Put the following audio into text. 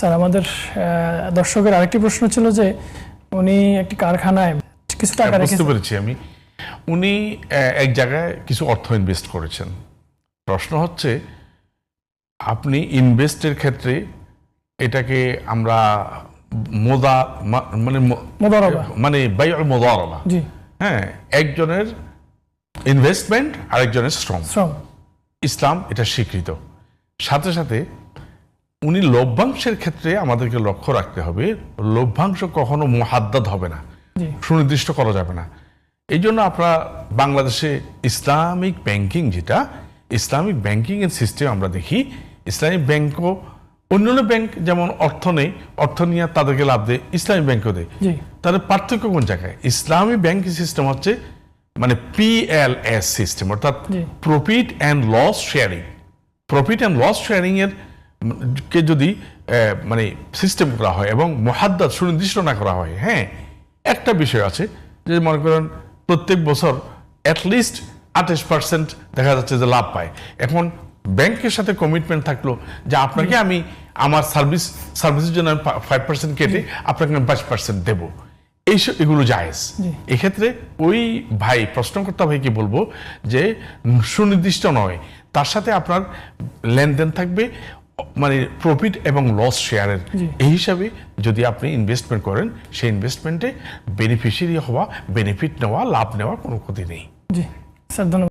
Sir আমাদের দর্শকের আরেকটি প্রশ্ন ছিল যে উনি একটি কারখানায় কিছু টাকা রেখেছেন। বুঝতে পেরেছি আমি। উনি এক জায়গায় কিছু অর্থ ইনভেস্ট করেছেন। প্রশ্ন হচ্ছে আপনি ইনভেস্টের ক্ষেত্রে এটাকে আমরা মানে বাইউল মুদারাবা, জি, হ্যাঁ, একজনের ইনভেস্টমেন্ট আরেকজনের শ্রম। ইসলাম এটা স্বীকৃত। সাথে সাথে উনি লভ্যাংশের ক্ষেত্রে আমাদেরকে লক্ষ্য রাখতে হবে, লভ্যাংশ কখনো মুহাদ্দাদ হবে না, সুনির্দিষ্ট করা যাবে না। এই জন্য আপনারা বাংলাদেশে ইসলামিক ব্যাংকিং, যেটা ইসলামিক ব্যাংকিং এর সিস্টেম আমরা দেখি, ইসলামিক ব্যাংকও অন্যান্য ব্যাংক যেমন অর্থ নেই, অর্থ নিয়ে তাদেরকে লাভ দেয়, ইসলামিক ব্যাংকও দেয়। তাদের পার্থক্য কোন জায়গায়? ইসলামী ব্যাংকিং সিস্টেম হচ্ছে মানে PLS সিস্টেম, অর্থাৎ profit and loss sharing. Profit and loss sharing এর কে যদি মানে সিস্টেম করা হয় এবং মুহাদ্দাদ সুনির্দিষ্ট না করা হয়, হ্যাঁ, একটা বিষয় আছে যে মনে করেন প্রত্যেক বছর অ্যাটলিস্ট 28% দেখা যাচ্ছে যে লাভ পায়। এখন ব্যাংকের সাথে কমিটমেন্ট থাকলো যে আপনাকে আমি আমার সার্ভিসের জন্য 5% কেটে আপনাকে আমি 5% দেবো, এগুলো জায়েজ। এক্ষেত্রে ওই ভাই, প্রশ্নকর্তা ভাইকে বলবো যে সুনির্দিষ্ট নয়, তার সাথে আপনার লেনদেন থাকবে মানে প্রফিট এবং লস শেয়ারের। এই হিসাবে যদি আপনি ইনভেস্টমেন্ট করেন, সেই ইনভেস্টমেন্টে বেনিফিশিয়ারি হওয়া, বেনিফিট নেওয়া, লাভ নেওয়া কোনো ক্ষতি নেই। জি স্যার, ধন্যবাদ।